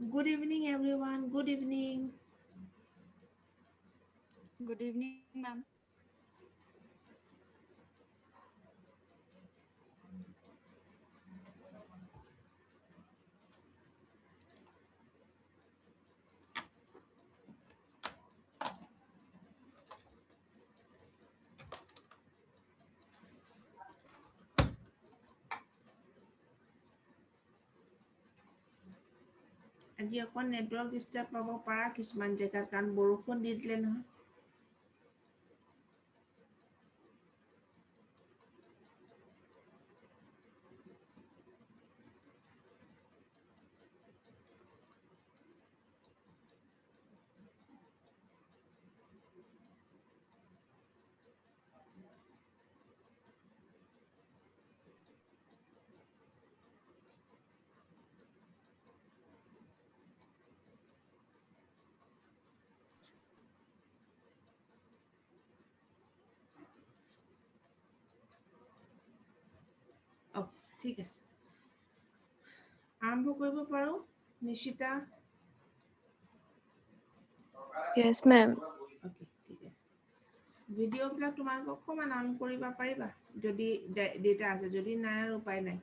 Good evening, everyone. Good evening. Good evening, ma'am. আজি অকণ network disturb পাব পাৰা কিছুমান জেগাত কাৰণ বৰষুণ দি দিলে নহয়। অ'কে, ঠিক আছে। আৰম্ভ কৰিব পাৰোঁ, নিশিতা? Yes, ma'am. অ'কে, ঠিক আছে। ভিডিঅ'বিলাক তোমালোকক অকণমান অন কৰিব পাৰিবা যদি ডেটা আছে, যদি নাই আৰু উপায় নাই।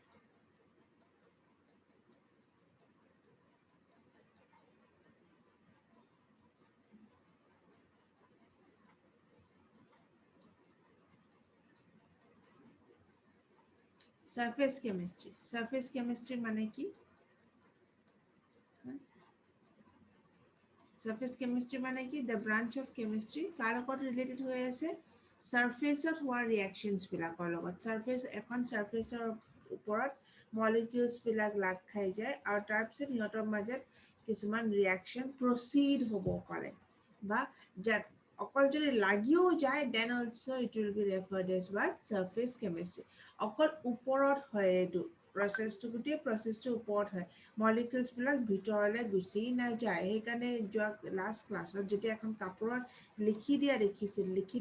সাৰফেচ কেমিষ্ট্ৰি। সাৰফেচ কেমিষ্ট্ৰি মানে কি? সাৰফেচ কেমিষ্ট্ৰি মানে কি? দ্য ব্ৰাঞ্চ অফ কেমিষ্ট্ৰি কাৰ লগত ৰিলেটেড হৈ আছে? ছাৰফেচত হোৱা ৰিয়েকশ্যনছবিলাকৰ লগত। এখন ছাৰফেচৰ ওপৰত মলিকিউলছবিলাক লাগ খাই যায় আৰু তাৰপিছত সিহঁতৰ মাজত কিছুমান ৰিয়েকশ্যন প্ৰচিড হ'ব পাৰে বা অকল যদি লাগিও যায় then also' it will be referred as what surface chemistry. অকল ওপৰত হয় এইটো প্ৰচেছটো, গোটেই প্ৰচেছটো ওপৰত হয়, মলিকিউলছবিলাক ভিতৰলৈ গুচি নাযায়। সেইকাৰণে লাষ্ট ক্লাছত যেতিয়া এখন কাপোৰত লিখি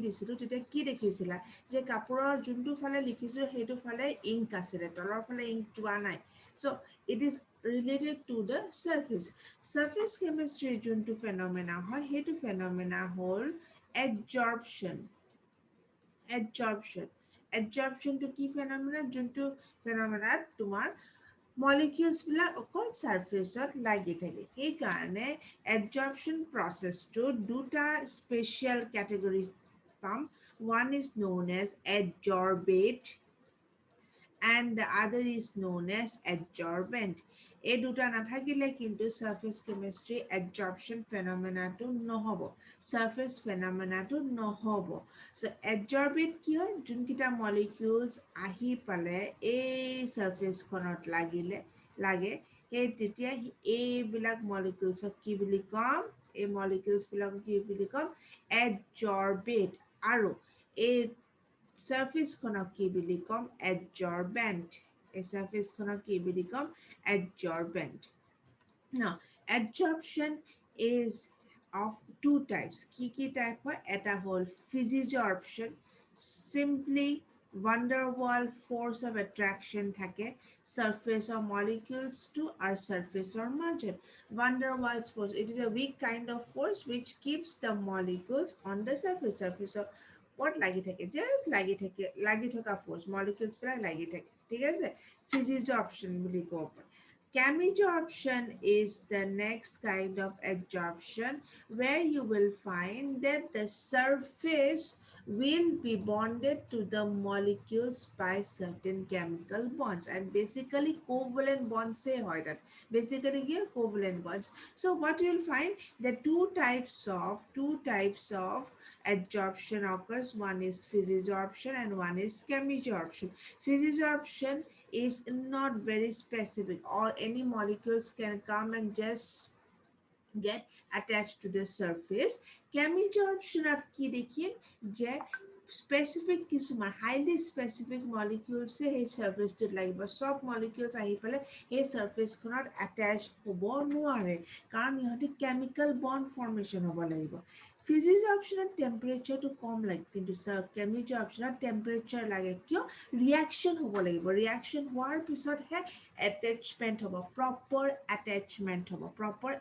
দিছিলোঁ তেতিয়া কি দেখিছিলা যে কাপোৰৰ যোনটো ফালে লিখিছিলোঁ সেইটো ফালে ইংক আছিলে, তলৰ ফালে ইংক যোৱা নাই। So' it is related to the surface. Surface কেমিষ্ট্ৰিৰ যোনটো ফেনমেনা হয় সেইটো ফেনমেনা হ'ল এডজৰ্পশ্যন। এডজৰ্পশ্যনটো কি ফেনমেনা? যোনটো ফেনমেনাত তোমাৰ মলিকিউলছবিলাক অকল ছাৰফেচত লাগি থাকে। সেইকাৰণে এডজৰ্পশ্যন প্ৰচেছটো দুটা স্পেচিয়েল কেটেগৰী পাম। One is known as adsorbate and the other is known as adsorbent. এই দুটা নাথাকিলে কিন্তু সাৰফেচ কেমিষ্ট্ৰি এডজৰ্পশ্যন ফেনমেনাটো নহ'ব, সাৰফেচ ফেনমেনাটো নহ'ব। চ' এডজৰ্বেট কি হয়? যোনকেইটা মলিকিউলছ আহি পালে এই ছাৰফেচখনত লাগে সেই তেতিয়া এইবিলাক মলিকিউলছক কি বুলি ক'ম? এই মলিকিউলছবিলাকক কি বুলি ক'ম? এডজৰ্বেট। আৰু এই ছাৰফেচখনক কি বুলি ক'ম? এডজৰ্বেণ্ট। এই ছাৰফেচখনক কি বুলি ক'ম? এডজৰ্বেণ্ট। Now, adsorption is of two types. কি টাইপ হয়? এটা হ'ল physisorption, simply van der Waal force of attraction থাকে surface of molecules to our surface or মাজত। Van der Waals force, it is a weak kind of force which keeps the molecules on the surface of what লাগি থকা force, molecules বিলাক লাগি থাকে, ঠিক আছে? physisorption বুলি ক'ব পাৰি। Chemisorption is the next kind of adsorption where you will find that the surface will be bonded to the molecules by certain chemical bonds, and basically covalent bonds say that basically here covalent bonds. So what you will find, the two types of adsorption occurs. One is physisorption and one is chemisorption. Physisorption is not very specific, or any molecules can come and just get attached to the surface. Chemisorption at কি দেখিম যে specific কিছুমান highly specific মলিকিউলছে সেই চাৰ্ফেচটোত লাগিব চব molecules আহি পেলাই সেই চাৰ্ফেচখনত এটেচ হ'ব নোৱাৰে কাৰণ ইহঁতি কেমিকেল বণ্ড ফৰ্মেশ্যন হ'ব লাগিব ফিজিক্স অপশ্যনত টেম্পাৰেচাৰটো কম লাগে কিন্তু কেমিষ্ট্ৰি অপশ্যনত টেম্পাৰেচাৰ লাগে কিয় ৰিয়েকশ্যন হ'ব লাগিব ৰিয়েকশ্যন হোৱাৰ পিছতহে এটেচমেণ্ট হ'ব প্ৰপাৰ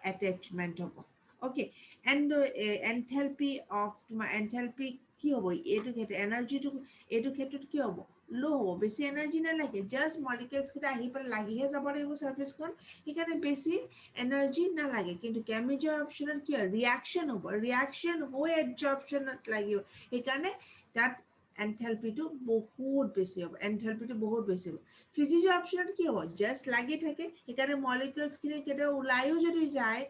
এটেচমেণ্ট হ'ব অ'কে এণ্ড এনথেলপি অফ তোমাৰ এনথেলপি কি হ'ব এইটো ক্ষেত্ৰত এনাৰ্জিটো এইটো ক্ষেত্ৰত কি হ'ব ল' হ'ব বেছি এনাৰ্জি নালাগে জাষ্ট মলিকিউলছকেইটা আহি পেলাই লাগিহে যাব লাগিব চাৰ্ফেচখন সেইকাৰণে বেছি এনাৰ্জি নালাগে কিন্তু কেমিষ্ট্ৰি অপশ্যনত কি হয় ৰিয়েকশ্যন হ'ব ৰিয়েকশ্যন হৈ এডজৰ্পশ্যনত লাগিব সেইকাৰণে তাত এনথেলপিটো বহুত বেছি হ'ব ফিজিক্স অপশ্যনত কি হ'ব জাষ্ট লাগি থাকে সেইকাৰণে মলিকিউলছখিনি কেতিয়াবা ওলাইও যদি যায়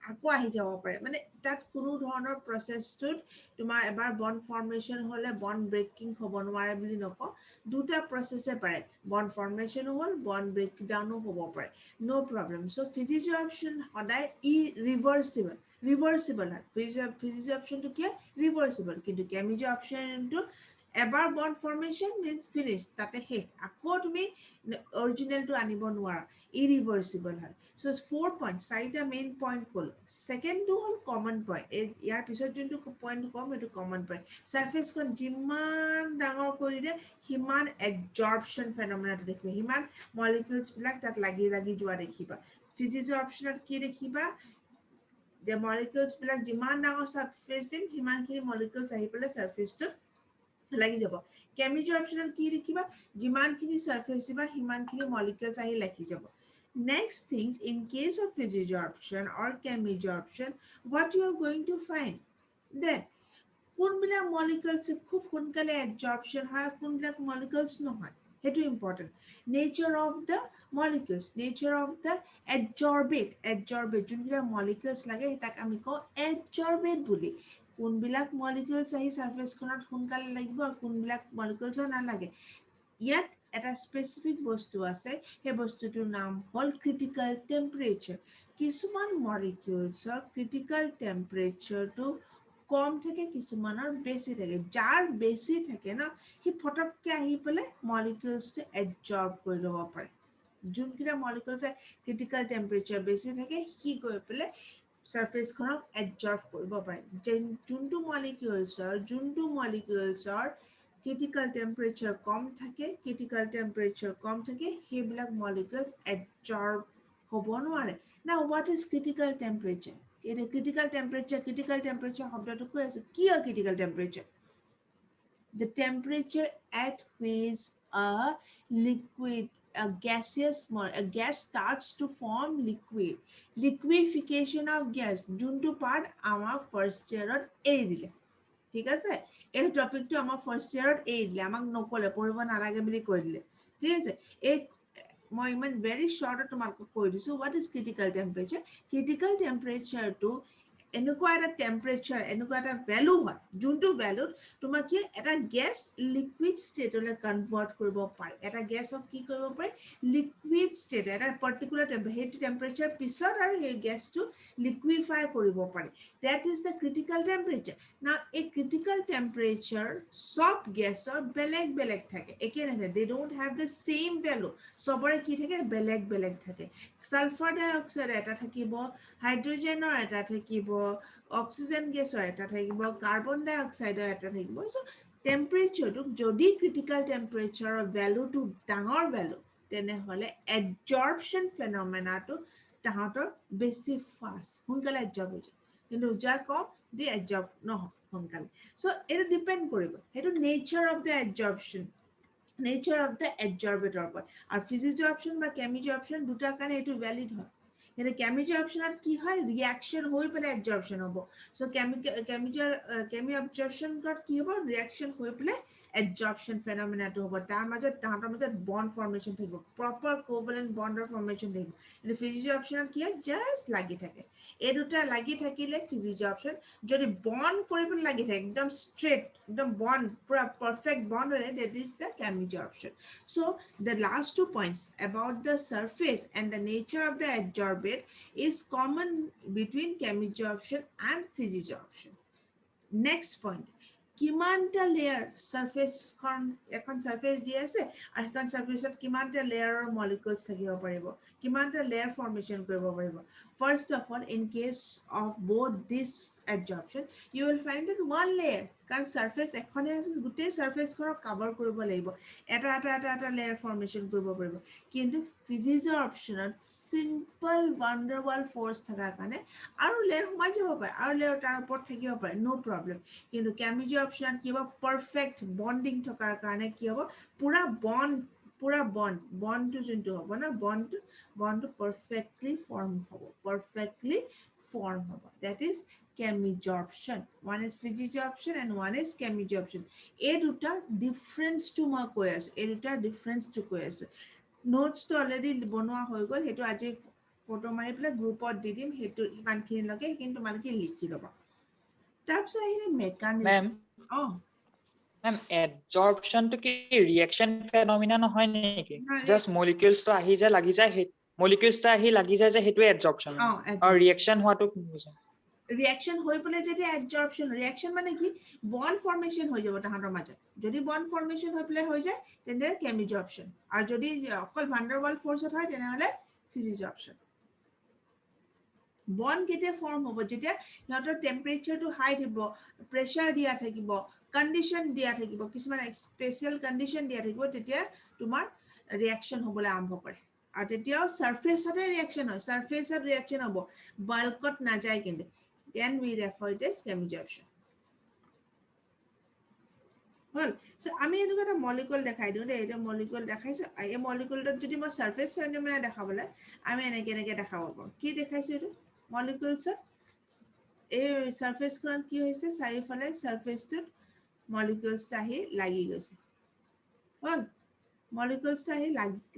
আকৌ আহি যাব পাৰে মানে তাত কোনো ধৰণৰ প্ৰচেছটোত তোমাৰ এবাৰ বণ্ড ফৰ্মেশ্যন হ'লে বণ্ড ব্ৰেকিং হ'ব নোৱাৰে বুলি নকওঁ দুটা প্ৰচেছে পাৰে বণ্ড ফৰ্মেশ্যনো হ'ল বণ্ড ব্ৰেক ডাউনো হ'ব পাৰে ন' প্ৰব্লেম চ' ফিজিক্স অপশ্যন সদায় ৰিভাৰ্চিবল হয় ফিজিক্স অপশ্যনটো কি হয় ৰিভাৰ্চিবল কিন্তু কেমিষ্ট্ৰি অপশ্যনটো এবাৰ বণ্ড ফৰ্মেশ্যন মিনছ ফিনিছ তাতে শেষ আকৌ তুমি অৰিজিনেলটো আনিব নোৱাৰা ইৰিভাৰ্চিবল হয় চ' 4 পইণ্ট চাৰিটা মেইন পইণ্ট ক'লো ছেকেণ্ডটো হ'ল কমন পইণ্ট ইয়াৰ পিছত যোনটো পইণ্ট ক'ম সেইটো কমন পইণ্ট চাৰ্ফেচখন যিমান ডাঙৰ কৰি দিয়ে সিমান এডজৰ্পশ্যন ফেনমেনাটো দেখিবা সিমান মলিকিউলছবিলাক তাত লাগি লাগি যোৱা দেখিবা ফিজিক্সৰ অপশ্যনত কি দেখিবা যে মলিকিউলছবিলাক যিমান ডাঙৰ চাৰ্ফেচ দিম সিমানখিনি মলিকিউলছ আহি পেলাই চাৰ্ফেচটোত লাগি যাব কেমিষ্ট্ৰি অপশ্যনত কি দেখিবা যিমানখিনি চাৰ্ফেচ দিবা সিমানখিনি মলিকিউলছ আহি লাগি যাব next things in case of physisorption or chemisorption what you are going to find that কোনবিলাক মলিকিউলছ খুব সোনকালে এডজৰ্পশ্যন হয় কোনবিলাক মলিকিউলছ নহয় সেইটো important nature of the molecules nature of the adsorbate যোনবিলাক মলিকিউলছ লাগে তাক আমি কওঁ এডজৰ্বেট বুলি কোনবিলাক মলিকিউলছ আহি চাৰ্ফেচখনত সোনকালে লাগিব আৰু কোনবিলাক মলিকিউলছৰ নালাগে ইয়াত এটা স্পেচিফিক বস্তু আছে সেই বস্তুটোৰ নাম হ'ল ক্ৰিটিকেল টেম্পাৰেচাৰ কিছুমান মলিকিউলছৰ ক্ৰিটিকেল টেম্পাৰেচাৰটো কম থাকে কিছুমানৰ বেছি থাকে যাৰ বেছি থাকে ন সি ফটককৈ আহি পেলাই মলিকিউলছটো এডজৰ্ব কৰি ল'ব পাৰে যোনকেইটা মলিকিউলছে ক্ৰিটিকেল টেম্পাৰেচাৰ বেছি থাকে সি গৈ পেলাই চাৰ্ফেচখনক এডজৰ্ব কৰিব পাৰে যোনটো মলিকিউলছৰ ক্ৰিটিকেল টেম্পাৰেচাৰ কম থাকে সেইবিলাক মলিকিউলছ এডজৰ্ব হ'ব নোৱাৰে নাও what is critical temperature critical temperature শব্দটো কৈ আছে কি হয় critical temperature the temperature at which a liquid a gas starts to form liquefaction of gas যোনটো পাৰ্ট আমাৰ ফাৰ্ষ্ট ইয়াৰত এৰি দিলে ঠিক আছে এই টপিকটো আমাৰ ফাৰ্ষ্ট ইয়াৰত এৰি দিলে আমাক নক'লে পঢ়িব নালাগে বুলি কৈ দিলে ঠিক আছে এই মই ইমান ভেৰি শ্বৰ্টত তোমালোকক কৈ দিছোঁ হোৱাট ইজ ক্ৰিটিকেল টেম্পাৰেচাৰটো এনেকুৱা এটা টেম্পাৰেচাৰ এনেকুৱা এটা ভেলু হয় যোনটো ভেলুত তোমাক কি এটা গেছ লিকুইড ষ্টেটলৈ কনভাৰ্ট কৰিব পাৰে এটা গেছক কি কৰিব পাৰে লিকুইড ষ্টেট এটা পাৰ্টিকুলাৰ সেইটো টেম্পাৰেচাৰ পিছত আৰু সেই গেছটো লিকুইফাই কৰিব পাৰে that is the critical temperature না এই ক্ৰিটিকেল টেম্পাৰেচাৰ চব গেছৰ বেলেগ বেলেগ থাকে একে নাথাকে they don't have the same value চবৰে কি থাকে বেলেগ বেলেগ থাকে ছালফাৰ ডাই অক্সাইড এটা থাকিব হাইড্ৰজেনৰ এটা থাকিব অক্সিজেন গেছৰ এটা থাকিব কাৰ্বন ডাই অক্সাইডৰ এটা থাকিব চ' টেম্পাৰেচাৰটোক যদি ক্ৰিটিকেল টেম্পাৰেচাৰৰ ভেলুটো ডাঙৰ ভেলু তেনেহ'লে এডজৰ্পশ্যন ফেনমেনাটো তাহাঁতৰ বেছি ফাষ্ট সোনকালে এডজৰ্ব হৈ যায় কিন্তু যাৰ কম দি এডজৰ্ব নহয় সোনকালে চ' এইটো ডিপেণ্ড কৰিব সেইটো নেচাৰ অফ দ্য এডজৰ্বেটৰ ওপৰত আৰু ফিজিক্স অপশ্যন বা কেমিষ্ট্ৰি অপশ্যন দুটাৰ কাৰণে এইটো ভেলিড হয় কিন্তু কেমিষ্ট্ৰি অপশ্যনত কি হয় ৰিয়েকশ্যন হৈ পেলাই এডজৰ্পশ্যন হ'ব চ' কেমি অবজৰ্পশ্যনত কি হ'ব ৰিয়েকশ্যন হৈ পেলাই এডজৰ্পশ্যন ফেনমেনাটো হ'ব তাহাঁতৰ মাজত বণ্ড ফৰ্মেশ্যন থাকিব প্ৰপাৰ কোভেলেণ্ট বণ্ডৰ ফৰ্মেশ্যন থাকিব কিন্তু ফিজিক্স অপশ্যনত কি হয় জাষ্ট লাগি থাকে এই দুটা লাগি থাকিলে ফিজিক্স অপশ্যন যদি বণ্ড কৰিবলৈ লাগি থাকে একদম ষ্ট্ৰেইট একদম বণ্ড পুৰা পাৰফেক্ট বণ্ড হ'লে that is the chemistry option so the last 2 points about the surface and the nature of the adsorbate is common between chemisorption and physisorption next point কিমানটা layer সাৰফেসখন এখন surface দি আছে আৰু এখন সাৰফেসত কিমানটা লেয়াৰৰ molecules থাকিব পাৰিব কিমানটা লেয়াৰ ফৰ্মেশন কৰিব পাৰিব first of all in case of both this adsorption you will find that one layer কাৰণ সাৰফেস এখনে আছে গোটেই সাৰফেসখনক কভাৰ কৰিব লাগিব এটা লেয়াৰ ফৰ্মেশন কৰিব পাৰিব কিন্তু ফিজিক্সৰ অপচনত সিম্পল ভান্ডাৰৱাল ফোৰ্স থাকাৰ কাৰণে আৰু লেয়াৰ সোমাই যাব পাৰে আৰু লেয়াৰ তাৰ ওপৰত থাকিব পাৰে নো প্ৰবলেম কিন্তু কেমিজি অপচন কি হ'ব পাৰফেক্ট বন্ডিং থকাৰ কাৰণে কি হ'ব পুৰা বন্ডটো যোনটো হ'ব না বন্ডটো পাৰফেক্টলি ফৰ্ম হ'ব that is chemisorption one is physisorption and one is chemisorption এই দুটা ডিফাৰেন্সটো মই কৈ আছো এই দুটা ডিফাৰেন্সটো কৈ আছো নোটছটো অলৰেডি বনোৱা হৈ গ'ল সেইটো আজি ফটো মাৰি পেলাই গ্ৰুপত দি দিম সেইটো ইমানখিনিলৈকে সেইখিনি তোমালোকে লিখি ল'বা তাৰপিছত আহিলে mechanism Ma'am, adsorption to ki reaction phenomena no hoy neki. No, Just molecules to ahi jay lagi jay molecules to ahi lagi jay hetu adsorption. Or reaction hua to reaction হৈ পলে যেটা adsorption reaction মানে কি bond formation হৈ যাব তাহাঁতৰ মাজত যদি bond formation হৈ পলে হৈ যায় তেনে chemisorption আৰু যদি অকল van der Waals force হয় তেনেহলে physisorption bond কেতিয়া ফর্ম হ'ব যেতিয়া সিহঁতৰ টেম্পাৰেচাৰটো হাই থাকিব প্ৰেসাৰ দিয়া থাকিব কন্ডিশন দিয়া থাকিব কিছুমান স্পেশাল কন্ডিশন দিয়া থাকিব তেতিয়া তোমাৰ ৰিঅ্যাকশন হ'বলৈ আৰম্ভ কৰে আৰু তেতিয়াও সাৰফেসতে ৰিঅ্যাকশন হয় সাৰফেসত ৰিঅ্যাকশন হ'ব বাল্কত না যায় কিন্তু then we refer it as chemisorption well so আমি এনেকুৱা এটা মলিকিউল দেখাই দিওঁ দেই এটা মলিকিউল দেখাইছো এই মলিকিউলটোত যদি মই সাৰফেস ফেনোমেনা দেখাবলৈ আমি এনেকে দেখাব পাৰোঁ কি দেখাইছো এইটো মলিকিউলছত এই সাৰফেসখন কি হৈছে চাৰিফালে সাৰফেসটোত মলিকিউলছ আহি লাগি গৈছে well molecules আহি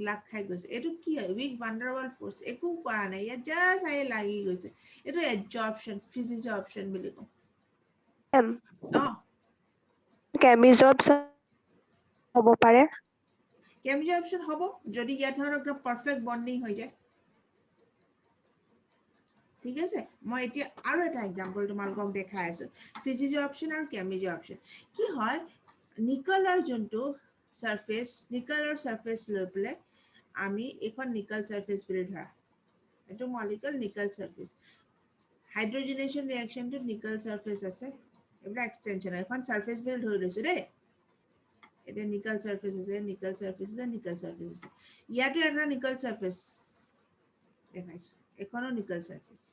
লাগ খাই গৈছে এটো কি হয় উইক ভান্ডাৰৱাল ফোৰ্স একো কৰা নাই ইয়া জাস্ট আহি লাগি গৈছে এটো adsorption physisorption বুলি কম chemisorption হ'ব পাৰে chemisorption হ'ব যদি ইয়াত ধৰক পাৰফেক্ট বন্ডিং হৈ যায় ঠিক আছে মই এতিয়া আৰু এটা এক্সাম্পল তোমালোকক দেখাই আছো physisorption আৰু chemisorption কি হয় নিকেলৰ যোনটো সাৰফেস নিকেলৰ সাৰফেস লৈ পলে আমি এখন নিকেল সাৰফেস বুলি ধৰা এটো মলিকিউল নিকেল সাৰফেস হাইড্ৰোজেনেশন ৰিঅ্যাকশনটো নিকেল সাৰফেস আছে এটা এক্সটেনশন এখন সাৰফেস বুলি ধৰি লৈছো দেই এটা নিকেল সারফেস আছে নিকেল সারফেস আছে নিকেল সারফেস আছে ইয়াতে এটা নিকেল সারফেস দেখাইছো এখনো নিকেল সারফেস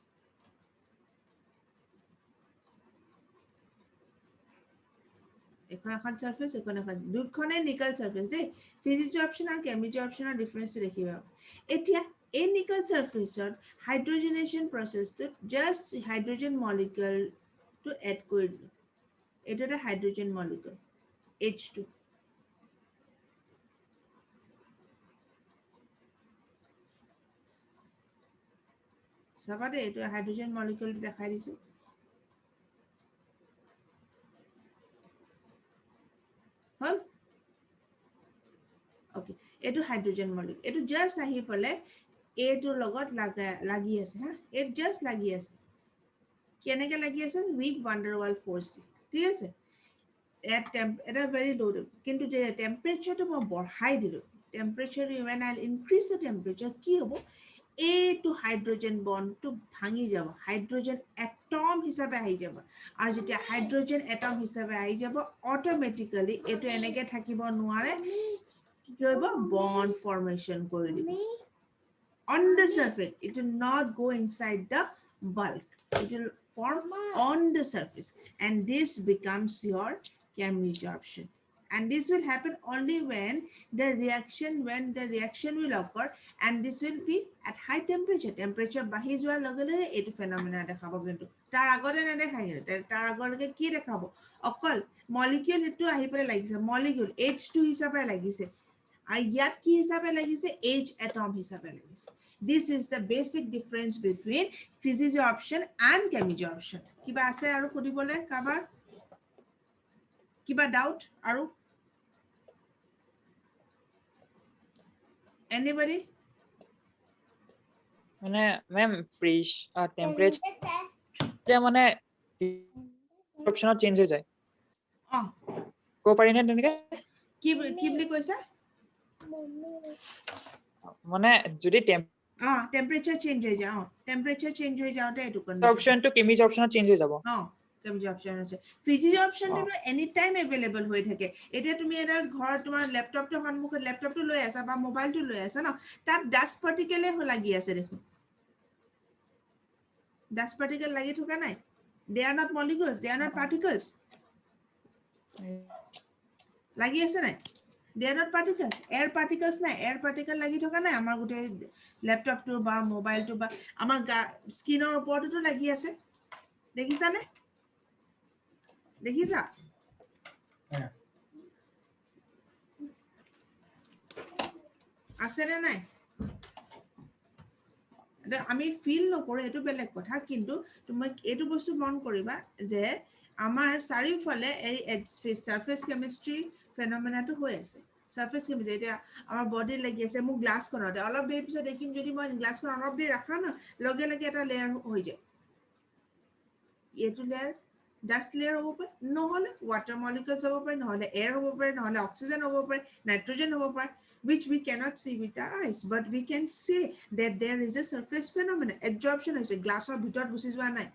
এখন সারফেস এখন দুখনে নিকেল সারফেস দেই physisorption আৰু chemisorptionৰ ডিফাৰেন্সটো দেখিবা এতিয়া এই নিকেল সাৰফেসত হাইড্ৰোজেনেশন প্ৰসেসটো just hydrogen molecule to add কৰি দিলো এটা এটা হাইড্রোজেন মলিকিউল H2 সাবাদে এটা হাইড্রোজেন মলিকিউল দেখাই দিছো হল ওকে এটো হাইড্রোজেন মলিকিউল এটো জাস্ট আহি পলে এটোৰ লগত লাগি আছে হা এট জাস্ট লাগি আছে কেনেকে লাগি আছে উইক ভান্ডাৰৱাল ফোৰ্স ঠিক আছে এটা ভেরি লো কিন্তু যে টেম্পারেচারটো মই বঢ়াই দিলো temperature when I'll increase the temperature কি হ'ব এইটো হাইড্রোজেন বন্ডটো ভাঙি যাব হাইড্রোজেন এটম হিচাপে আহি যাব আৰু যেতিয়া হাইড্ৰোজেন এটম হিচাপে আহি যাব অটোমেটিক্যালি এটো এনেকে থাকিব নোৱাৰে কি কৰিব বন্ড ফৰ্মেশন কৰি দিব on the surface it will not go inside the bulk it will form on the surface and this becomes your chemisorption and this will happen only when the reaction will occur and this will be at high temperature বাঢ়ি যোৱাৰ লগে লগে এইটো phenomena দেখাব কিন্তু তাৰ আগতে নেদেখাই তাৰ আগলৈকে কি দেখাব অকল মলিকিউল এটো আহি পৰে লাগিছে মলিকিউল H2 হিচাপে লাগিছে আৰু ইয়াত কি হিচাপে লাগিছে H atom হিচাপে লাগিছে this is the basic difference between physisorption and chemisorption কিবা আছে আৰু খুদিবলে কাবাৰ কিবা ডাউট আৰু anybody মানে ম্যাম temperature মানে absorption চেঞ্জ হৈ যায় অ ক'ব পাৰি নে তেনেকে কি বুলি কৈছা মানে যদি টেম্পাৰেচাৰ চেঞ্জ হয়ে যায় টেম্পাৰেচাৰ চেঞ্জ হয়ে যাওয়াটা এটু কন্ডিশন টেম্পাৰেচাৰটো কেমিজ অপচনত চেঞ্জ হৈ যাব কেমিজ অপশন আছে ফ্ৰিজিজ অপশনটো এনি টাইম এভেইলেবল হৈ থাকে এতিয়া তুমি এডাল ঘৰ তোমাৰ ল্যাপটপটো সন্মুখত ল্যাপটপটো লৈ আছা বা মোবাইলটো লৈ আছা ন তাত ডাস্ট পাৰ্টিকেলে লাগি আছে দেখোন ডাস্ট পাৰ্টিকেল লাগি থকা নাই they are not molecules they are not particles লাগি আছে নাই they are not particles air particles নাই এয়াৰ পাৰ্টিকেল লাগি থকা নাই আমাৰ গোটেই ল্যাপটপটো বা মোবাইলটো বা আমাৰ স্কিনৰ ওপৰতো লাগি আছে দেখিছানে দেখিছা আছে নে নাই আমি ফিল নকৰো এটো বেলেগ কথা কিন্তু তুমি এটো বস্তু মন কৰিবা যে আমাৰ চাৰিওফালে এই সাৰফেস কেমিষ্ট্ৰি ফেনোমেনাটো হৈ আছে সাৰফেস কেমিষ্ট্ৰি এটা আমাৰ বডি লাগি আছে মোক গ্লাস কৰতে অলপ দেৰি পিছত দেখিম যদি মই গ্লাসখন অলপ দেৰি ৰাখা না লগে লগে এটা লেয়াৰ হৈ যায় এটো লেয়াৰ ডাস্ট লেয়াৰ হ'ব পাৰে নহলে ওয়াটাৰ মলিকুলস হ'ব পাৰে নহলে এয়াৰ হ'ব পাৰে নহলে অক্সিজেন হ'ব পাৰে নাইট্ৰজেন হ'ব পাৰে which we cannot see with our eyes but we can say that there is a surface phenomenon absorption hoise glass or ভিতৰত গুচি যোৱা নাই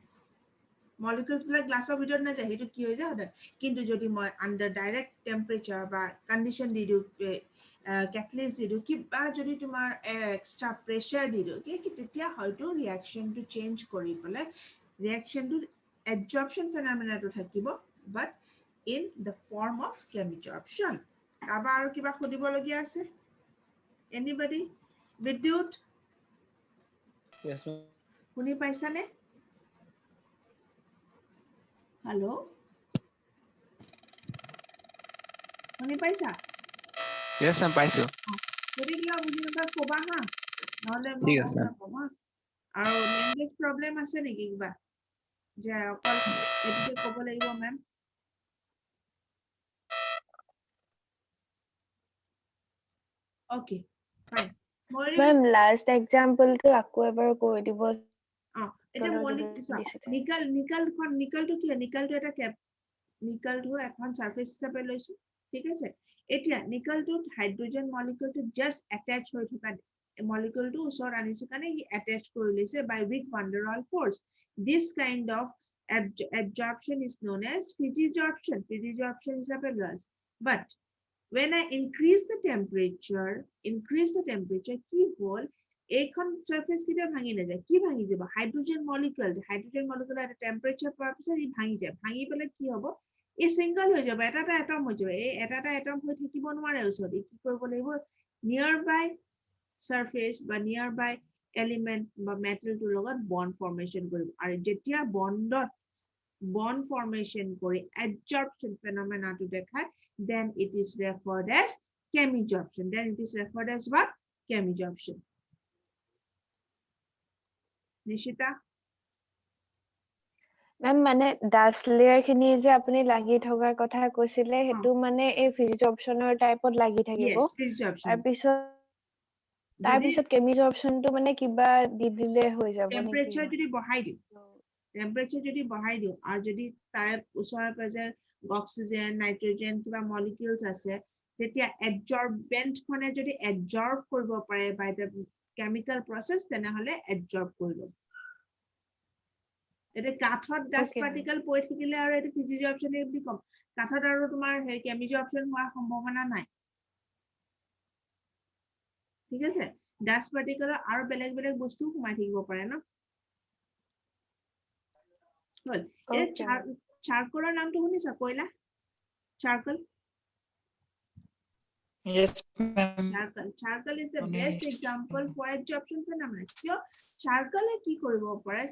molecules বিলাক glass or ভিতৰত না যায় হেতু কি হৈ যায় কিন্তু যদি মই under direct temperature বা condition দি দিও catalyst দি দিও কিবা যদি তোমাৰ extra pressure দি দিও কি তেতিয়া হয়তো reaction টো change কৰি পেলে reaction টো absorption phenomena to থাকিব but in the form of chemisorption আবার আৰু কিবা খুদিব লগিয়া আছে anybody বিদ্যুৎ yes ma'am শুনি পাইছানে হেল্ল শুনি পাইছা yes ma'am পাইছো যদি কিবা বুজি নাপায় কবা হা নহলে মই ঠিক গম আছে নাপাম আৰু ল্যাঙ্গুয়েজ প্ৰবলেম আছে নেকি কিবা যে অকল এটোকে ক'ব লাগিব ma'am okay fine ma'am last এক্সাম্পলটো আকৌ এবাৰ কৈ দিব এটা নিকেলটো কি নিকেলটো এটা কেপ নিকেলটো এখন সারফেস হিচাপে লৈছো ঠিক আছে এতিয়া নিকেলটো হাইড্ৰোজেন মলিকিউলটো জাস্ট অ্যাটাচ হৈ থকা মলিকিউলটো ওচৰ আনিছো কাৰণে ই অ্যাটাচ কৰি লৈছে by weak van der Waal force this kind of absorption is known as physisorption হিচাপে লোৱা but when I increase the temperature কি হল এইখন সাৰফেস কিটা ভাঙি না যায় কি ভাঙি যাব হাইড্ৰোজেন মলিকিউল এটা টেম্পারেচার পাওয়ার পিছত ই ভাঙি যায় ভাঙি পেলে কি হ'ব এই সিঙ্গল হৈ যাব এটা এটম হৈ যাব এই এটা এটম হৈ থাকিব নোৱাৰে ওচৰত কি কৰিব লাগিব নিয়াৰ বাই সাৰফেস বা নিয়াৰ বাই এলিমেন্ট বা মেটেলটোৰ লগত বন্ড ফৰ্মেশন কৰিব আৰু যেতিয়া বন্ড ফৰ্মেশন কৰি absorption phenomena to দেখায় then it is referred as chemisorption what chemisorption Nishita ma'am মানে ডাস্ট লেয়াৰ খিনি যে আপুনি লাগি থকাৰ কথা কৈছিলে হেতু মানে এই ফিজিঅপচনৰ টাইপত লাগি থাকিব yes physisorption তাৰপিছত কেমিজঅপচনটো মানে কিবা দি দিলে হৈ যাব নেকি টেম্পাৰেচাৰ যদি বহাই দিও আৰ যদি তাৰ ওচৰে পাজৰে অক্সিজেন নাইট্ৰোজেন কিবা মলিকিউলস আছে তেতিয়া অ্যাবজৰ্বেন্ট খনে যদি অ্যাবজৰ্ব কৰিব পাৰে বাই দ্য কেমিক্যাল প্ৰসেস তেনেহলে অ্যাবজৰ্ব কৰিব এটা কাঠত ডাস্ট পাৰ্টিকেল পৰি থাকিলে আৰু এটা ফিজিঅপচন বুলি কম কাঠত আৰু তোমাৰ হে কেমিজঅপচন হোৱাৰ সম্ভাৱনা নাই ঠিক আছে ডাস্ট পাৰ্টিকেল আৰু বেলেগ বেলেগ বস্তু সোমাই থাকিব পাৰে ন হল এই চাৰকোলৰ নামটো শুনিছা কয়লা charcoal yes ma'am charcoal is the best example for absorption phenomena কিয় চাৰকলে কি কৰিব পাৰে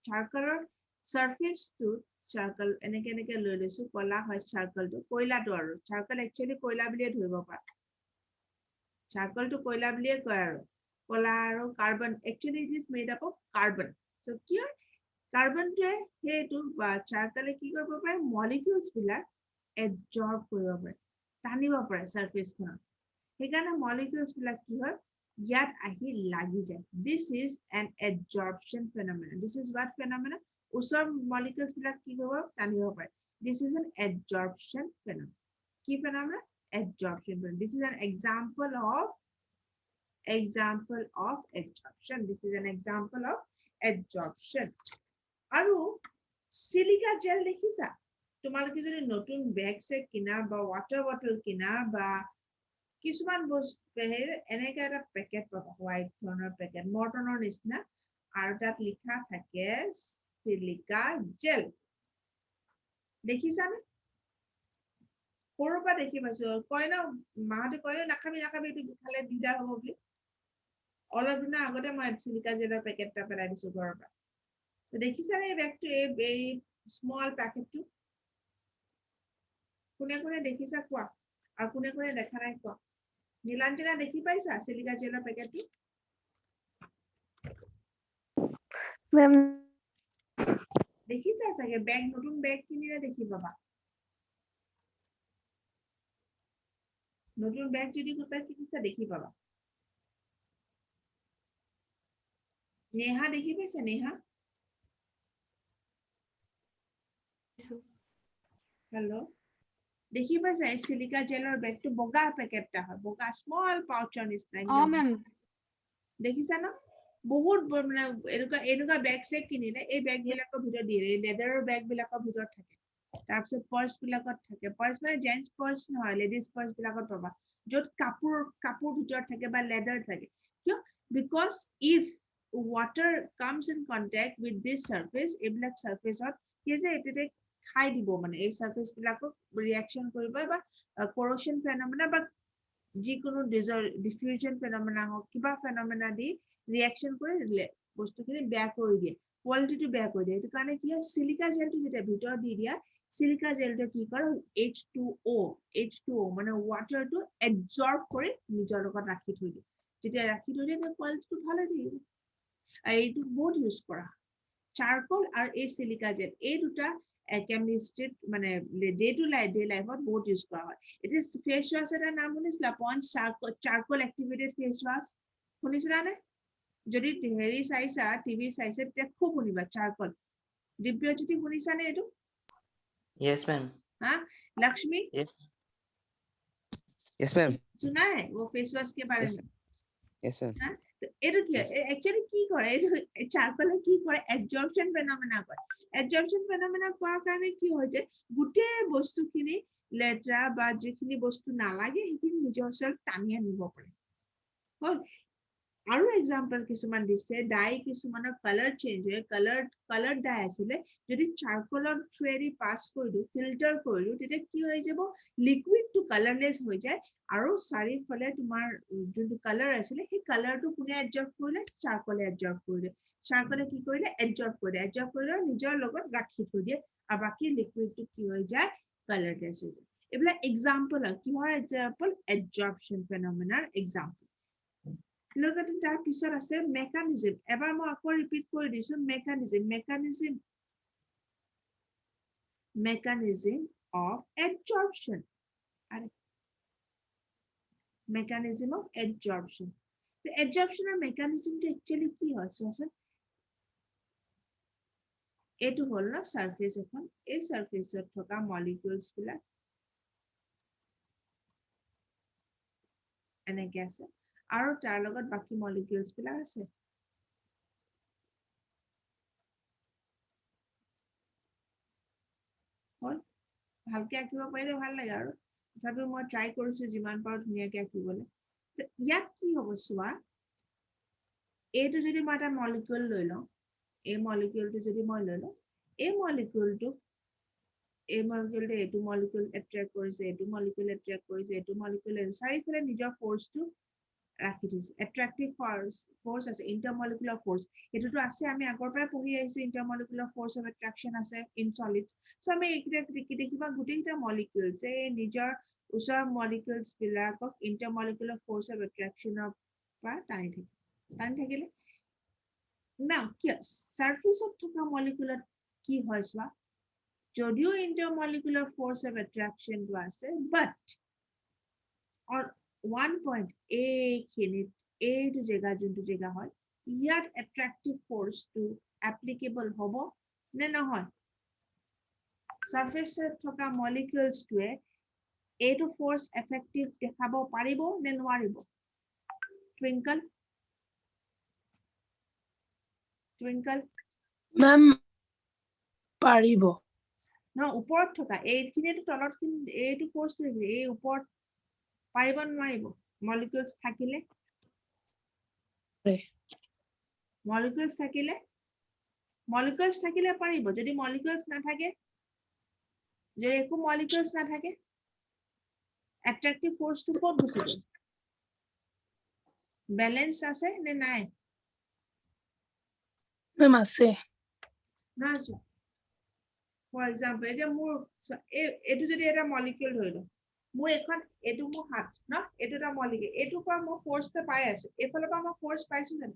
চাৰকলৰ সাৰফেস টু চাৰকল এনেকে লৈ লৈছো কলা হয় চাৰকলটো কয়লাটো আৰু চাৰকল একচুয়ালি কয়লা বুলিয়ে ধৰিব পাৰে চাৰকলটো কয়লা বুলিয়ে কয় আৰু কলা আৰু carbon actually it is made up of carbon so কি কাৰ্বনটোৱে হেতু বা চাৰকলে কি কৰিব পাৰে মলিকিউলস বিলাক এবজৰ্ব কৰিব পাৰে টানিব পাৰে সাৰফেসখন সেইকাৰণে মলিকিউলস বিলাক কি হয় ইয়াত আহি লাগি যায় this is an absorption phenomenon this is what phenomenon ওচৰ মলিকিউলস বিলাক কি কৰিব টানিব পাৰে This is an adsorption phenomenon. Key phenomena? Adsorption phenomenon. This is an example of adsorption. This is an example of adsorption. আৰু silica gel দেখিছা তোমালোকে যদি নতুন ব্যাগ চেক কিনা বা ওয়াটার বটল কিনা বা কিছুমান বস্তু এনেকা এটা পেকেট পাবা হোয়াইট ধৰণৰ পেকেট মৰ্টনৰ নিচিনা আৰু তাত লিখা থাকে সিলিকা জেল দেখিছানে সৰুৰ পৰা দেখি পাইছো কয় ন মাহঁতে কয় নাখাবি এইটো খালে দিগদাৰ হ'ব বুলি অলপ দিনৰ আগতে মই সিলিকা জেলৰ পেকেট এটা পেলাই দিছো ঘৰৰ পৰা দেখিছানে এই ব্যাগটো এই স্মল প্যাকেটটো কোনে কোনে দেখিছা কোৱা আৰু কোনে কোনে দেখা নাই কোৱা নীলাঞ্জনা দেখি পাইছা সিলিকা জেলৰ পেকেটটো মেম দেখিছা চাগে ব্যাগ নতুন ব্যাগ কিনিলে দেখি পাবা নতুন ব্যাগ যদি কোনোবাই কিনিছা দেখি পাবা নেহা দেখি পাইছা নেহা হেল্ল' দেখি পাইছা এই সিলিকা জেলৰ ব্যাগটো বগা পেকেটটা হয় বগা স্মল পাউচৰ নিচিনা মেম দেখিছা ন বহুত মানে এনেকুৱা বেগ চেক কিনিলে এই বেগ বিলাকৰ ভিতৰত দিয়ে লেডাৰৰ বেগ বিলাকৰ ভিতৰত থাকে তাৰপিছত পাৰ্স বিলাকত থাকে পাৰ্স মানে জেন্টস পাৰ্স নহয় লেডিজ পাৰ্স বিলাকত পাবা য'ত কাপোৰ ভিতৰত থাকে বা লেডাৰ থাকে কিয় because if water comes in contact with this surface এইবিলাক সাৰফেসত কি যে এটাতে খাই দিব মানে এই সাৰফেস বিলাকক ৰিঅ্যাকশন কৰিব বা corrosion phenomena বা যিকোনো ডিফিউজন ফেনোমেনা হওক কিবা ফেনোমেনা দি ৰিঅ্যাকশন কৰি বস্তুখিনি বেয়া কৰি দিয়ে কোৱালিটিটো বেয়া কৰি দিয়ে এইটো কাৰণে কি হয় সিলিকা জেলটো যেতিয়া ভিতৰত দি দিয়া সিলিকা জেলটো কি কৰে H2O মানে ওয়াটাৰটো এবজৰ্ব কৰি নিজৰ লগত ৰাখি থৈ দিয়ে যেতিয়া ৰাখি থৈ দিয়ে কোৱালিটিটো ভালে থাকিব এইটো বহুত ইউজ কৰা চাৰকল আৰু এই সিলিকা জেল এই দুটা কেমিষ্ট্ৰিত মানে ডে টু ডে লাইফত বহুত ইউজ কৰা হয় এটা ফেস ওয়াশ এটা নাম শুনিছিলা ponds charcoal activated face wash শুনিছিলানে যদি হেৰি চাইছা টিভি চাইছে তেতিয়া খুব শুনিবা চাৰকল দিব্যজ্যোতি শুনিছানে এইটো Yes, ma'am. हाँ लक्ष्मी Yes, ma'am. सुना है वो फेस वॉश के बारे में Yes, ma'am. हाँ तो एरो क्या एक्चुअली की करे एरो चारकोल की करे एब्जॉर्प्शन फेनोमेना करे एब्जॉर्प्शन फेनोमेना কোৱাৰ কাৰণে কি হয় যে গুটে বস্তুখিনি লেটৰা বা যিখিনি বস্তু নালাগে সেইখিনি নিজৰ ওচৰত টানি আনিব পাৰে হ'ল আৰু এক্সাম্পল কিছুমান দিছে ডাই কিছুমানৰ কালাৰ চেঞ্জ হয় কালাৰ ডাই আছিলে যদি চাৰকলৰ থ্ৰুৱেদি পাস কৰি দিও ফিল্টাৰ কৰি দিও তেতিয়া কি হৈ যাব লিকুইড টু কালাৰলেস হৈ যায় আৰু চাৰিফালে তোমাৰ যোনটো কালাৰ আছিলে সেই কালাৰটো কোনে এবজৰ্ব কৰিলে চাৰকলে এবজৰ্ব কৰিলে চাৰকলে কি কৰিলে এবজৰ্ব কৰিলে নিজৰ লগত ৰাখি থৈ দিয়ে আৰু বাকি লিকুইডটো কি হৈ যায় কালাৰলেস হৈ যায় এইবিলাক এক্সাম্পল হয় কিহৰ এক্সাম্পল এবজৰ্পচন ফেনোমেনাৰ example Look at that piece আছে mechanism এবাৰ মই আকৌ ৰিপিট কৰি দিছো mechanism of adsorption mechanism of adsorption the adsorption mechanism to actually কি হয় চোৱাচোন এটো হল না সাৰফেস এখন এই সাৰফেসত থকা মলিকিউলস বিলাক এনেকে আছে আৰু তাৰ লগত বাকি মলিকিউলস বিলাক আছে হল ভালকে আঁকিব পাৰিলে ভাল লাগে আৰু তথাপিও মই ট্ৰাই কৰিছো যিমান পাৰো ধুনীয়াকে আঁকিবলৈ ইয়াত কি হ'ব চোৱা এইটো যদি মই এটা মলিকিউল লৈ লওঁ এই মলিকিউলটো যদি মই লৈ লওঁ এই মলিকিউলটো এইটো মলিকিউল এট্ৰেক্ট কৰিছে এইটো মলিকিউল এট্ৰেক্ট কৰিছে এইটো মলিকিউল চাৰিফালে নিজৰ ফোৰ্সটো ৰাখি দিছে এট্ৰাক্টিভ ফোৰ্স আছে ইন্টাৰমলিকুলাৰ ফোৰ্স এটোটো আছে আমি আগৰ পৰা পঢ়ি আহিছো ইন্টাৰমলিকুলাৰ ফোৰ্স অফ এট্ৰাকশন আছে ইন সলিডস সো আমি এইকিটা দেখিবা গুটেইটা মলিকিউলস এই নিজৰ উচৰ মলিকিউলস বিলাকক ইন্টাৰমলিকুলাৰ ফোৰ্স অফ এট্ৰাকশনৰ পৰা টানি থাকিলে না কি সাৰফেসত থকা মলিকিউলত কি হয় চোৱা যদিও ইন্টাৰমলিকুলাৰ ফোৰ্স অফ এট্ৰাকশন আছে বাট on one point এইটো জেগা যোনটো জেগা হয় ইয়াত attractive force to applicable হ'ব নে নহয় সারফেসত থকা মলিকিউলছটোৱে এইটো ফোৰ্স এফেক্টিভ দেখাব পাৰিব নে নোৱাৰিব টুইঙ্কল ম্যাম পাৰিব না ওপৰত থকা এইখিনিটো তলত এইটো ফোৰ্সটো এই ওপৰত পাৰিব নোৱাৰিব মলিকিউলছ থাকিলে পাৰে। মলিকিউলছ থাকিলে পাৰিব যদি মলিকিউলছ নাথাকে যদি একো মলিকিউলছ নাথাকে অ্যাট্রাকটিভ ফোর্সটো ক'ত গুচি গ'ল ব্যালেন্স আছে নে নাই ম্যাম আছে নাই ফৰ এক্সাম্পল এটা মোৰ এইটো যদি এটা মলিকিউল ধৰি লওঁ মোৰ এখন এইটো মোৰ হাত ন এইটো এটা মলিকিউল এইটোৰ পৰা মই ফোৰ্সটা পাই আছো এইফালৰ পৰা মই ফোৰ্স পাইছো জানো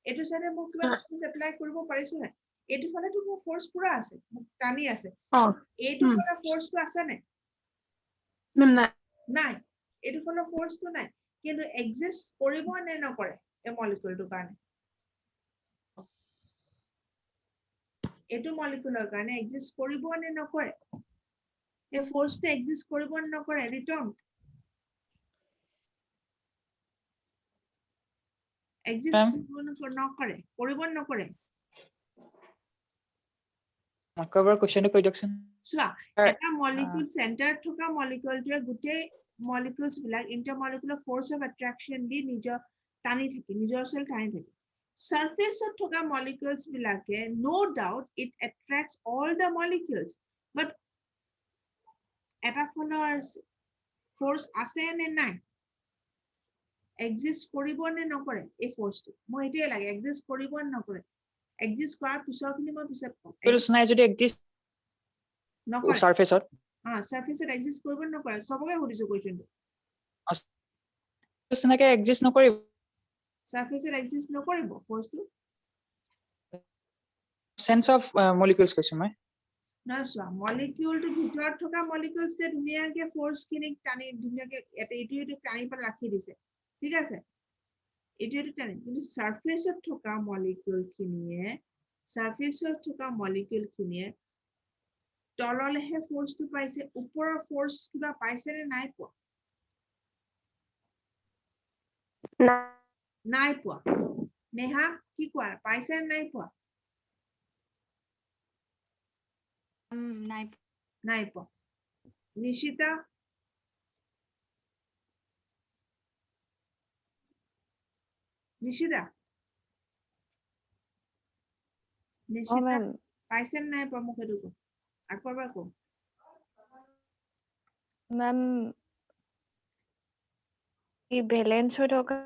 এইটো সাইডে মই কিবা ফোৰ্স এপ্লাই কৰিব পাৰিছো নাই এইটো ফালেটো মোৰ ফোৰ্স পুৰা আছে মোক টানি আছে এইটো ফালে ফোর্সটো আছে নাই ম্যাম নাই নাই এইটো ফালে ফোর্সটো নাই কিন্তু এক্সিস্ট কৰিব নে নকৰে এই মলিকিউলটোৰ কাৰণে এইটো মলিকিউলৰ কাৰণে এক্সিস্ট কৰিব নে নকৰে এই ফোৰ্সটো এক্সিস্ট কৰিব নে নকৰে ৰিটাৰ্ন এক্সিস্ট কৰিব নে নকৰে আকবাৰ কোৱেশ্চনটো কৈ দিয়কচোন চোৱা এটা মলিকিউল সেন্টাৰ থকা মলিকিউলটোৱে গোটেই মলিকিউলছ বিলাক ইন্টাৰমলিকুলাৰ ফোৰ্স অফ অ্যাট্ৰাকশন দি নিজৰ টানি থাকে নিজৰ সেল টানি থাকে সারফেসত থকা মলিকিউলছ বিলাকে no doubt it attracts all the molecules but এটা ফলৰ ফোৰ্স আছে নে নাই এক্সিস্ট কৰিব নে নকৰে এই ফোৰ্সটো মই এটাই লাগে এক্সিস্ট কৰিব নে নকৰে এক্সিস্ট কৰাৰ পিছৰখিনি মই পিছত কম মলিকিউলছ নাই যদি এক্সিস্ট নকৰে সাৰফেসত সাৰফেসত এক্সিস্ট কৰিব নে নকৰে সবকে সুধিছো কোৱেশ্চনটো তেনেকে এক্সিস্ট নকৰিব সাৰফেসত এক্সিস্ট নকৰিব ফোৰ্সটো সেন্স অফ মলিকিউলছ কৈছো মই না চোৱা মলিকিউলটো ভিতৰত থকা মলিকিউলছটোৱে ধুনীয়াকে ফোৰ্সখিনিক টানি ধুনীয়াকে এইটো টানি পেলাই ৰাখি দিছে ঠিক আছে এইটো টানি কিন্তু সাৰফেসত থকা মলিকিউলখিনিয়ে তললেহে ফোৰ্সটো পাইছে ওপৰৰ ফোৰ্স কিবা পাইছে নে নাই পোৱা নাই পোৱা নেহা কি কোৱা পাইছে নে নাই পোৱা নাই পোৱা নিশিতা নিশিতা মেম পাইছে নে নাই পোৱা মোক সেইটো কোৱা আকৌ এবাৰ কোৱা মেম ই বেলেন্স হৈ থকা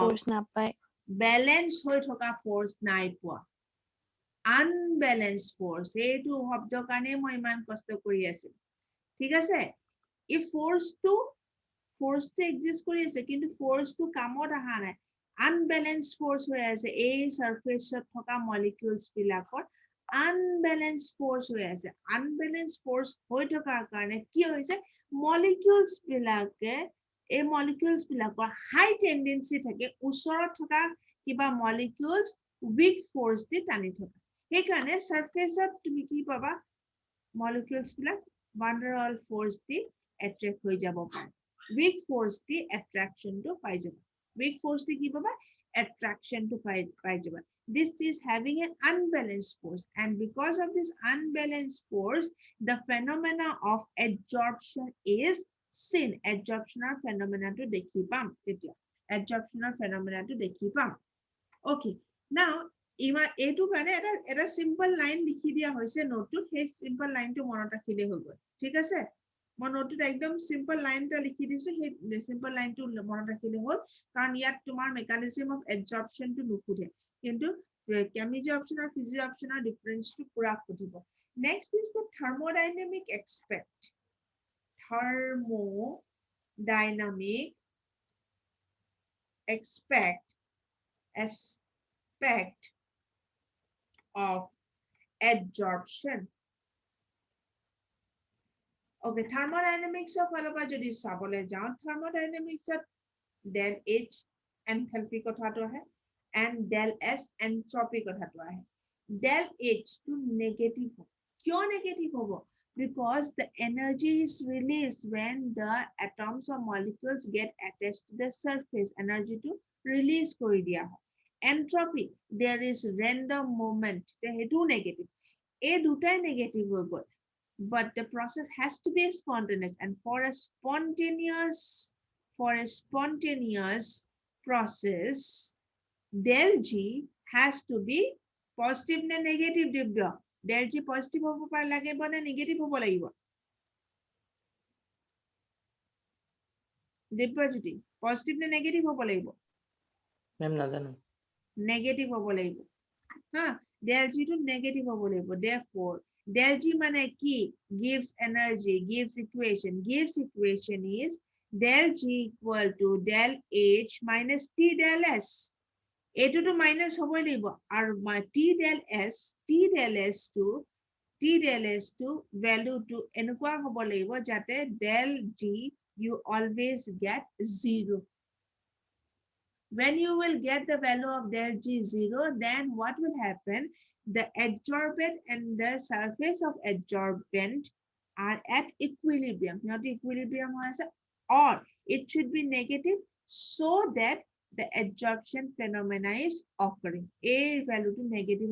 ফোৰ্স নাপায় বেলেন্স হৈ থকা ফোৰ্স নাই পোৱা আনবেলেন্স ফোৰ্স এইটো শব্দৰ কাৰণে মই ইমান কষ্ট কৰি আছো ঠিক আছে এই ফোৰ্সটো এক্সিস্ট কৰি আছে কিন্তু ফোৰ্সটো কামত অহা নাই আনবেলেন্স ফোৰ্স হৈ আছে এই সাৰফেসত থকা মলিকিউলছ বিলাকৰ আনবেলেন্স ফোৰ্স হৈ আছে আনবেলেন্স ফোৰ্স হৈ থকাৰ কাৰণে কি হৈছে মলিকিউলছ বিলাকে এই মলিকিউলছ বিলাকৰ হাই টেন্ডেন্সি থাকে ওচৰত থকা কিবা মলিকিউলছ উইক ফোৰ্স দি টানি থকা সেইকাৰণে সাৰফেসত তুমি কি পাবা মলিকিউলছ বিলাক ভান্ডাৰৱাল ফোৰ্স দি অ্যাট্ৰাক্ট হৈ যাব পাৰে উইক ফোর্স দি অ্যাট্রাকশনটো পাই যাব উইক ফোর্স দি কি পাবা অ্যাট্রাকশনটো পাই যাব this is having an unbalanced force and because of this unbalanced force the phenomena of adsorption is seen adsorption phenomena to dekhi pam tetia adsorption phenomena to dekhi pam okay now এইটো কাৰণে এটা simple line লিখি দিয়া হৈছে নোটটোত সেই simple লাইনটো মনত ৰাখিলে হৈ গ'ল ঠিক আছে মই নোটটোত একদম সিম্পল লাইন এটা লিখি দিছো সেই সিম্পল লাইনটো মনত ৰাখিলে হ'ল কাৰণ ইয়াত তোমাৰ মেকানিজম অফ এডজৰ্পশনটো নুখুধে কিন্তু কেমিজি অপচন আৰু ফিজি অপচনৰ ডিফাৰেন্সটো পুৰা খুধিব next is the thermodynamic aspect of adsorption okay thermodynamics of alaba jodi sabole jao thermodynamics of del H enthalpy kotha to ahe and del S entropy kotha to ahe del H to negative হ'ব। কিয় negative হ'ব? Because the energy is released when the atoms or molecules get attached to the surface. Energy to release কৰি দিয়া হয়। Entropy, there is random movement, সেইটো negative। এই দুটাই negative হৈ গ'ল। But the process has to be spontaneous, and for a spontaneous process, del G has to be positive নে negative দিব্য? Del G positive হ'ব পাৰে লাগিব নে negative হ'ব লাগিব? দিব্যজ্যোতি, positive নে negative হ'ব লাগিব? মেম নাজানো। Negative হ'ব লাগিব। হা, del G to negative হ'ব লাগিব। Therefore, del G মানে কি? Gives energy, gives equation. Gives equation is del G equal to del H minus T del S. এইটোতো মাইনাস হ'বই লাগিব আৰু T del S to value to এনেকুৱা হ'ব লাগিব যাতে del G you always get 0. When you will get the value of del G 0, then what will happen? The adsorbent and the surface of adsorbent are at equilibrium. Not equilibrium, or it should be negative so that the adsorption phenomena is occurring. A value to negative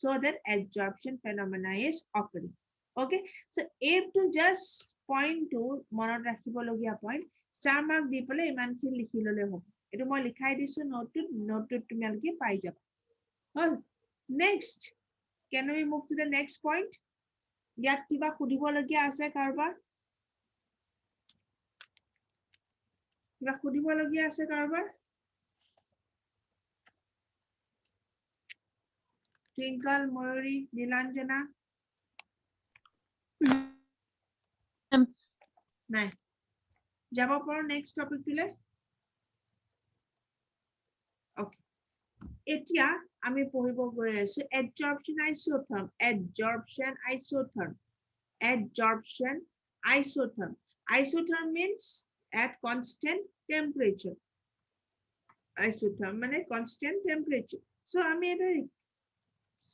so that adsorption phenomena is occurring. Okay, so if to just point to monot rakhibologia point, star mark di pole iman kin likhi lole hobo. Etu moi likhai disu note তুমি আলকি পাই যাবা। হল, next, can we move to the next point? ইয়াত কিবা সুধিবলগীয়া আছে কাৰোবাৰ? কিবা সুধিবলগীয়া আছে কাৰোবাৰ? Twinkle, Mayuri, Nilanjana? নাই। যাব পাৰো next topic toলে? Okay. এতিয়া আমি পঢ়িব গৈ আছো adsorption isotherm. Isotherm means at constant temperature. Isotherm মানে constant temperature. So আমি এটা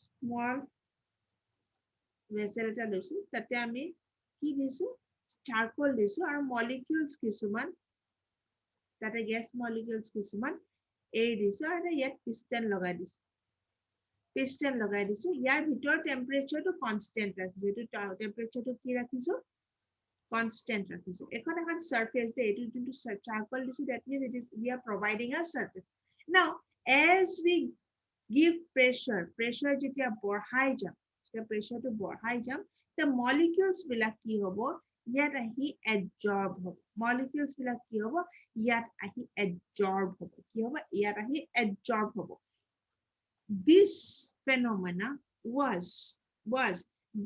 small vessel এটা লৈছো, তাতে আমি কি দিছো? Charcoal দিছো আৰু molecules কিছুমান, তাতে gas molecules কিছুমান এই দিছো আৰু ইয়াত piston লগাই দিছো। ইয়াৰ ভিতৰ temperature to constant ৰাখিছো। এইটো temperature to কি ৰাখিছো? Constant ৰাখিছো। এখন surface দে এইটো যোনটো charcoal দিছো, that means we are providing a surface. Now as we give pressure যেতিয়া বঢ়াই যাম, pressure to বঢ়াই যাম, the molecules বিলাক কি হ'ব? ইয়াত আহি adsorb হ'ব। Molecules বিলাক কি হ'ব? ইয়াত আহি adsorb হ'ব। কি হ'ব? ইয়াত আহি adsorb হ'ব। This phenomena was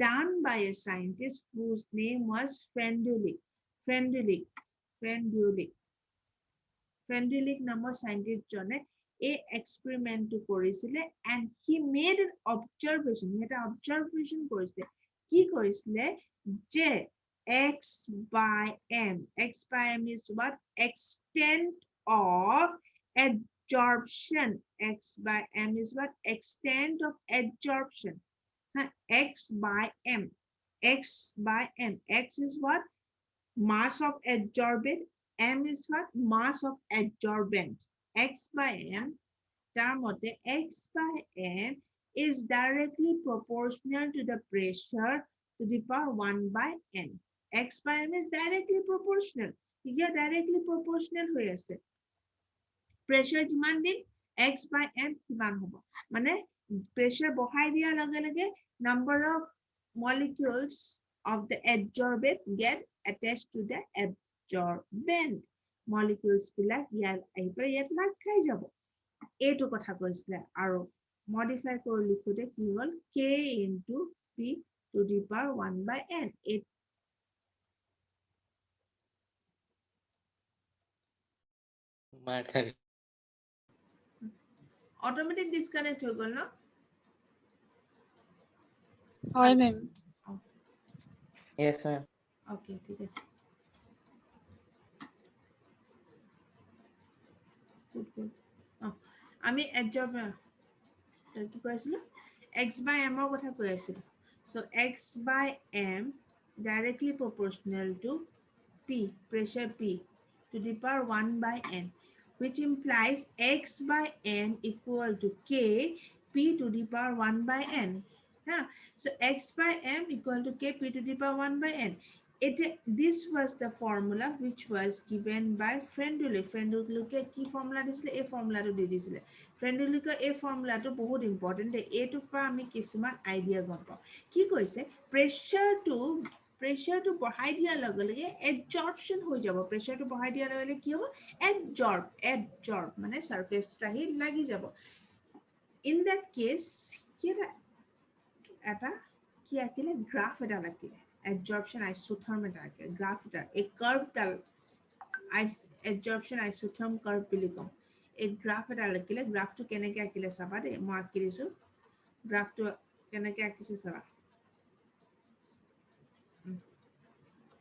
done by a scientist whose name was Frendulic নামৰ scientist জনে এই experiment to কৰিছিলে, and he made an observation. এটা observation কৰিছিলে। কি কৰিছিলে? যে x by m is what? Extent of adsorption. X by m is what? Extent of adsorption. X by m. X is what? Mass of adsorbent. M is what? Mass of adsorbent. X by m, তার মতে x by m is directly proportional to the pressure to the power 1 by n. X by m is directly proportional. Here directly proportional হয়ে আছে। Pressure যিমান দিন x by m কিমান হ'ব? মানে pressure বঢ়াই দিয়া লগে লগে number of molecules of the adsorbent get attached to the adsorbent. Molecules বিলাক ইয়াত আহি পেলাই ইয়াত লাগ খাই যাব। এইটো কথা কৈছিলে আৰু modify কৰি লিখোতে কি হ'ল? K into P to the power 1 by n. Automatic disconnect হৈ গ'ল ন? হয় মেম। Yes, ma'am. Okay, ঠিক আছে। আমি adsorb কি কৈছিলো? x by m or কথা কৈ আছিলো so x by m directly proportional to p pressure p to the power 1 by n which implies x by m equal to k p to the power 1 by n huh? So x by m equal to k p to the power 1 by n this was the formula which was given by Friendly কি formula দিছিলে এই formulaটো দি দিছিলে Friendly এই formulaটো বহুত important এইটোৰ পৰা আমি কিছুমান আইডিয়া গম পাওঁ কি কৈছে প্ৰেছাৰটো বঢ়াই দিয়াৰ লগে লগে এডজৰ্পশ্যন হৈ যাব প্ৰেছাৰটো বঢ়াই দিয়াৰ লগে লগে কি হ'ব এডজৰ্ব মানে সাৰফেচত আহি লাগি যাব ইন দ্যাট কেছ কি এটা কি আঁকিলে গ্ৰাফ এটা আঁকিলে adsorption isotherm এটা আঁকিলে গ্ৰাফ এটা এই কাৰ্ভ ডাল adsorption isotherm কাৰ্ভ বুলি কম এই গ্ৰাফ এটা আঁকিলে গ্ৰাফটো কেনেকৈ আঁকিলে চাবা দেই মই আঁকি দিছোঁ গ্ৰাফটো কেনেকৈ আঁকিছে চাবা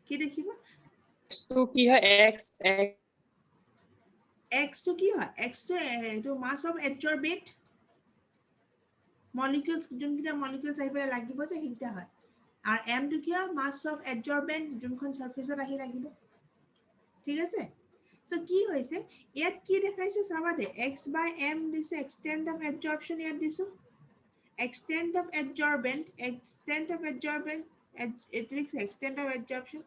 কি দেখিবা তো কি হয় x x টো কি হয় x টো এইটো মাছ অফ adsorbate molecules যোনকেইটা molecules আহি পেলাই লাগিব যে সেইকেইটা হয় আর m টো কি হয় মাস অফ adsorbent যোনখন সারফেসত আহি লাগিব ঠিক আছে সো কি হৈছে ইয়াত কি দেখাইছে চাবা দে x by m দিছে extent of adsorption ইয়াত দিছো extent of adsorbent extent of adsorption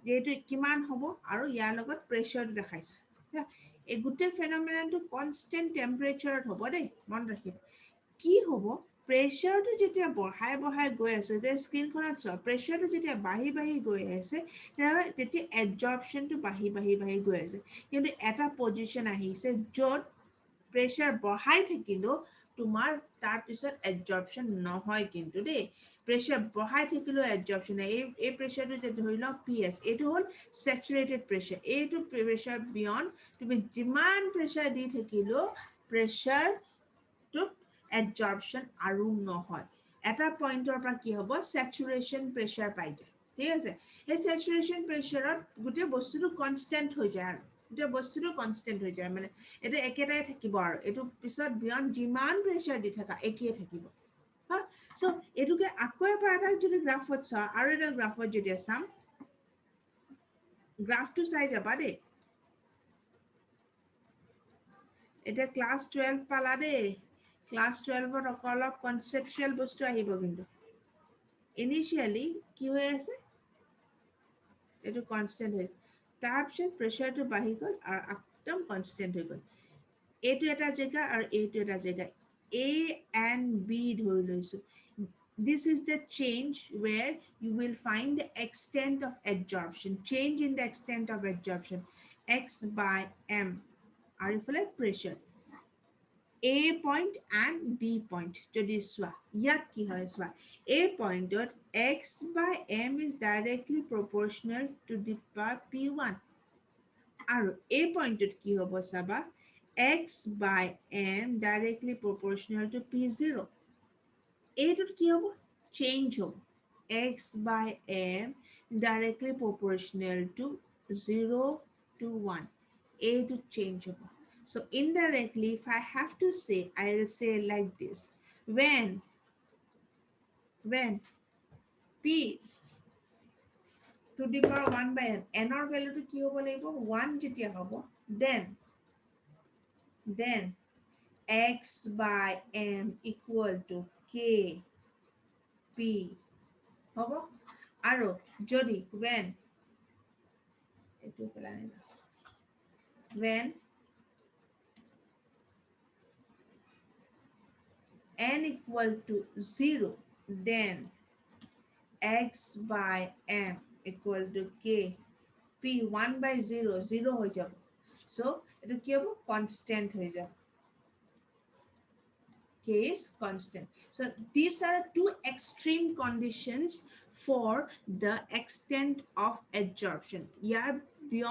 যেটো কিমান হ'ব আৰু ইয়াৰ লগত প্ৰেছাৰ দেখাইছে এই গোটেই ফেনোমেননটো কনস্ট্যান্ট টেম্পাৰেচাৰত হ'ব দেই মন ৰাখিব কি হ'ব প্ৰেছাৰটো যেতিয়া বঢ়াই গৈ আছে যে স্ক্ৰীনখনত চোৱা প্ৰেছাৰটো যেতিয়া বাঢ়ি গৈ আছে তেতিয়া এডজৰ্পশ্যনটো বাঢ়ি গৈ আছে কিন্তু এটা পজিশন আহিছে য'ত প্ৰেছাৰ বঢ়াই থাকিলেও তোমাৰ তাৰ পিছত এডজৰ্পশ্যন নহয় কিন্তু দেই প্ৰেছাৰ বঢ়াই থাকিলেও এডজৰ্পশ্যন এই প্ৰেছাৰটো যে ধৰি লওক PS এইটো হ'ল স্যাচুৰেটেড প্ৰেছাৰ এইটো প্ৰেছাৰ বিয়ণ্ড তুমি যিমান প্ৰেছাৰ দি থাকিলেও প্ৰেছাৰটো adsorption আৰু নহয় এটা পইণ্টৰ পৰা কি হ'ব স্যাচুৰেশন প্ৰেছাৰ পাই যায় ঠিক আছে এই স্যাচুৰেশন প্ৰেছাৰত গোটেই বস্তুটো কনস্ট্যান্ট হৈ যায় আৰু গোটেই বস্তুটো কনস্ট্যান্ট হৈ যায় মানে এটা একেটাই থাকিব আৰু এইটো পিছত বিয়ণ্ড যিমান প্ৰেছাৰ দি থাকা একেই থাকিব হা সো এটোকে আকৌ এবাৰ এটা যদি গ্ৰাফত চোৱা আৰু এটা গ্ৰাফত যেতিয়া চাম গ্ৰাফটো চাই যাবা দেই এটা ক্লাস 12 পালা দেই ক্লাস 12ত অলপ কনসেপচুয়াল বস্তু আহিব কিন্তু ইনিশিয়ালি কি হৈ আছে এটো কনস্ট্যান্ট হৈ তাৰপিছত প্ৰেছাৰটো বাঢ়ি গ'ল আৰু একদম কনস্ট্যান্ট হৈ গ'ল এইটো এটা জায়গা আৰু এইটো এটা জায়গা A and B ধৰি লৈছো this is the change where you will find the extent of adsorption change in the extent of adsorption x by m আৰু ইফালে pressure A point and B point যদি চোৱা ইয়াত কি হয় চোৱা A pointত x by m is directly proportional to the power p1 আৰু A pointত কি হ'ব চাবা x by m directly proportional to p0 এইটোত কি হ'ব চেঞ্জ হ'ব x by m directly proportional to 0 to 1 এইটোত চেঞ্জ হ'ব so indirectly if I have to say I will say like this when p to the power 1 by n or value to কি হ'ব লাগিব 1 যেতিয়া হ'ব then x by m equal to k p হ'ব আৰু যদি when n equal to 0 then x by m equal to k p 1 by 0 হৈ যাব so এটো কি হ'ব constant হৈ যাব k is constant so these are two extreme conditions for the extent of adsorption year